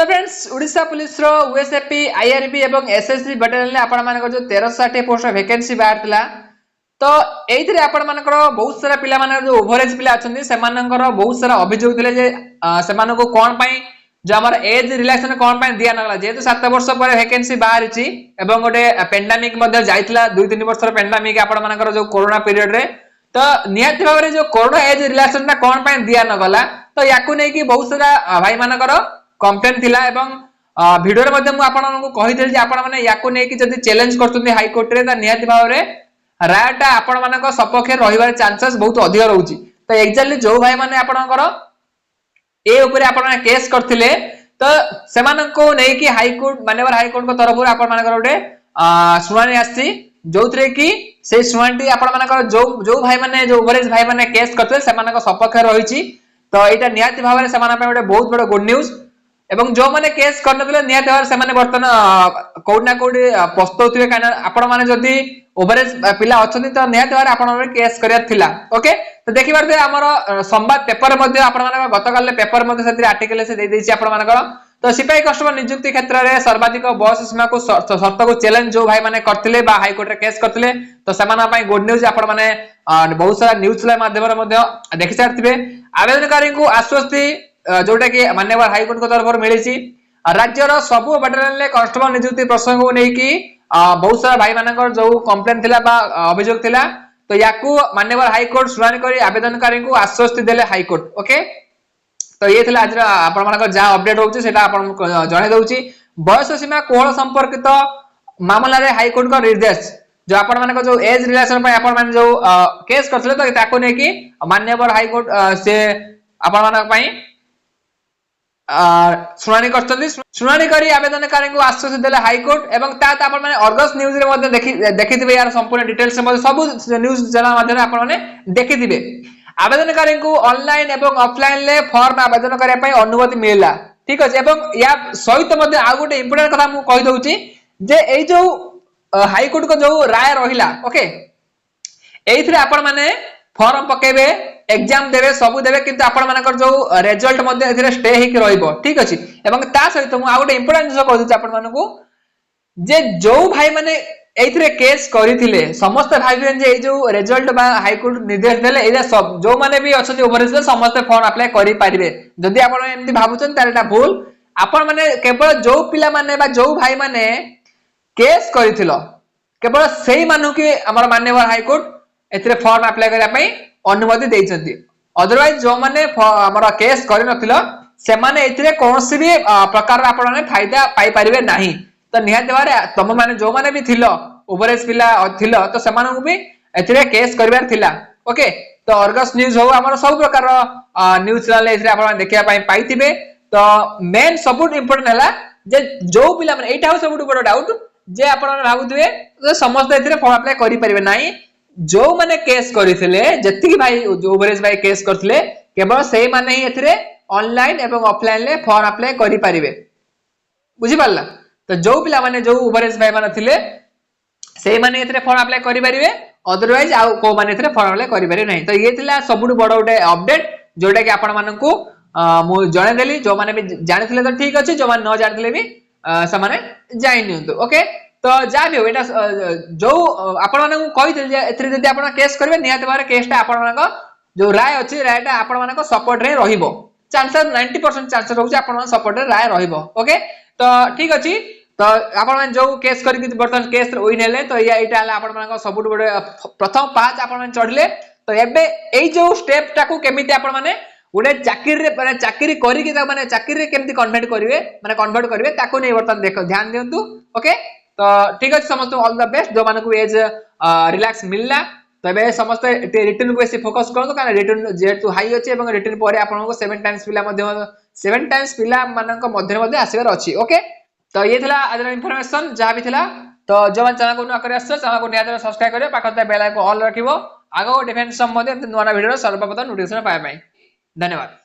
तो friends Odisha police रो यूएसएपी IRB एवं SSB battalion आपण मानक जो 1360 पोस्ट वैकेंसी बाहरला तो एइथरे आपण मानकर बहुत सारा पिला माने जो ओवरेज पिला अछंती सेमानकर बहुत सारा अभियोग थिले जे सेमानको कोन पई जो हमर एज रिलैक्सेशन कोन पई दिया नगला जेतु 7 वर्ष पर वैकेंसी बाहरची एवं गोटे पेंडेमिक मध्ये जाइतला 2-3 वर्ष रो पेंडेमिक आपण मानकर जो कोरोना पीरियड रे तो नियत भाव जो कोरोना एज रिलैक्सेशन कोन पई दिया नगला तो याकू नै कि बहुत सारा भाई मानकर कंप्लेंट थिला एवं वीडियो रे मध्ये मु आपण मानकु कहितल जे आपण माने याकू नै कि जदी चैलेंज करतुनी हाई कोर्ट रे त नियत भाव रे रायटा आपण मानक सपक्ष रहिबार चांसेस बहुत अधिक रहउची तो एक्चुअली जो भाई माने आपनकर ए ऊपर आपण केस करथिले तो सेमानको नै कि हाई कोर्ट मानवर हाई कोर्ट को तरफ रे आपण मानकर ओटे सुनानी आसी जोथरे कि से सुनानी आपण मानकर जो भाई माने जो ओवरेज भाई माने केस करथिले सेमानक सपक्ष रहिची तो एटा नियत भाव रे सेमाना पे ओटे बहुत बड़ गुड न्यूज एवं जो माने केस करनतले नियत भाव से माने बर्तन कोड ना कोड पस्तौथिबे काना आपण माने जदी ओवरेज पिला अछथि त नियत भाव आपण माने केस करिया थिला ओके तो देखि बारते हमर संवाद पेपर मध्ये आपण माने गतकाल पेपर मध्ये सेति आर्टिकल से दे देछि आपण मानकर तो सिपाही कॉन्स्टेबल नियुक्ति क्षेत्र रे सर्वाधिक बयस सीमा को शर्त को चैलेंज जो भाई माने करथिले बा हाई कोर्ट रे केस करथिले तो सेमाना पई गुड न्यूज आपण माने बहुत सारा न्यूज लाइन माध्यम रे मध्ये देखि सारथिबे आवेदनकारी को आश्वस्ति जोटा कि माननीय हाई कोर्ट को तरफ मिली राज्यर सबु बटालियन ले कांस्टेबल नियुक्ति प्रसंग को लेकी बहुत सारा भाई मानकर जो कंप्लेंट थिला बा अभियोग थिला तो याकू माननीय हाई कोर्ट शुनानी करी आवेदनकारी को आश्वस्ति देले हाई कोर्ट ओके तो ये थिला आज आपण मानकर जा अपडेट होउची सेटा आपण जणे दउची बयस सीमा कोहल संपर्कित मामला रे हाई कोर्ट का निर्देश जो आपण मानकर जो एज रिलेशन पे आपण मान जो केस करथले तो ताको ने कि माननीय हाई कोर्ट से आपण मानक पई सुनानी करछथि सुनानी करी आवेदनकारी को आश्वासन देले हाई कोर्ट एवं तात आपण माने अर्गस न्यूज रे मध्ये देखिथिबे यार संपूर्ण डिटेल्स मध्ये सब न्यूज चैनल मध्ये आपण माने देखिथिबे आवेदनकारी को ऑनलाइन एवं ऑफलाइन ले फॉर्म आवेदन करिया पई अनुमति मिलला ठीक अछि एवं या सहित मध्ये आ गोटे इंपोर्टेंट कथा मु कहि दउची जे एई जो हाई कोर्ट को जो राय रहिला ओके एइथरे आपण माने फॉर्म पकेबे एग्जाम देबे सब देबे किंतु आपण मानकर जो रिजल्ट मध्ये एथिरे स्टे हेकि रहइबो ठीक अछि एवं ता सहित मु आ गोटे इंपोर्टेंट जिस कहि दउची आपण मानकु जे जो भाई माने एथिरे केस करिथिले समस्त भाई बहन जे ए जो रिजल्ट बा हाई कोर्ट निर्देश देले एजा सब जो माने भी अछथि ओवरेज समस्त फॉर्म अप्लाई करि पारिबे जदि आपण एमति भाबुचन तारेटा भूल आपण माने केवल जो पिला माने बा जो भाई माने केस करिथिलो केवल सेही मानु कि हमर माननीय हाई कोर्ट एथिरे फॉर्म अप्लाई करिया पई अनुमति देइछथि अदरवाइज जो माने हमर केस करि नथिलो से माने एथिरे कोनोसी भी प्रकार आपण माने फायदा पाई परिबे नाही तो निहात देवारे तम माने जो माने भी थिलो ओवरेज पिला थिलो तो सेमानन भी एथिरे केस करिवार थिला ओके तो अर्गस न्यूज हो हमर सब प्रकार न्यूज चैनल एथिरे आपण देखिया पई पाइथिबे तो मेन सबुट इंपोर्टेंट हला जे जो पिला माने एटा सबुट बड़ डाउट जे आपण भाबुथिबे समस्त एथिरे फॉर्म अप्लाई करि परिबे नाही जो माने केस करिथिले जति भाई जो ओवरेज भाई केस करथिले केवल सेही माने ही एथिरे ऑनलाइन एवं ऑफलाइन ले फॉर्म अप्लाई करि परिबे बुझि पारला तो जो पिला माने जो ओवरेज भाई माने थिले सेही माने एथिरे फॉर्म अप्लाई करि परिबे अदरवाइज आ को माने एथिरे फॉर्म अप्लाई करि परिबे नहीं तो ये थिला सबुड बड़ उटे अपडेट जोटा कि आपण माननकु मु जणे देली जो माने भी जानिथिले तो ठीक अछि जो माने न जानिथिले भी से माने जानि नियंतु ओके तो जा भी हो एटा जो आपण मानकु कहि जे एथिरे जदि आपण केस करबे नियत बारे केसटा आपण मानक जो राय अछि रायटा आपण मानक सपोर्ट रे रहिबो चांसेस 90% चांसेस रहउछि आपण मानक सपोर्ट रे राय रहिबो ओके तो ठीक अछि तो आपण मान जो केस करि कि बर्तन केस विन हेले तो एटा हला आपण मानक सबुट बडे प्रथम पांच आपण मान चढले तो एबे एई जो स्टेप टाकू केमिति आपण माने उडे चाकरी रे माने चाकरी करि कि माने चाकरी रे केमिति कन्वर्ट करिवे ताको नै बर्तन देखो ध्यान दियंतु ओके तो ठीक अछि समस्त ऑल द बेस्ट जो मानकु एज रिलैक्स मिलला तो एबे समस्त रिटर्न को बेसी फोकस करतो कारण रिटर्न जेतु हाई अछि एवं रिटर्न परे आपनको 7 टाइम्स पिला मध्ये 7 टाइम्स पिला मानक मध्ये आसीबार अछि ओके तो ये थिला आज इंफॉर्मेशन जहां भी थिला तो जो मन चैनल को न करे आछो चैनल को निहात सब्सक्राइब करियो पाखते बेल आइकन ऑल रखिबो आगो डिफेंस संबंधी नया वीडियो सर्वप्रथम नोटिफिकेशन पाए धन्यवाद।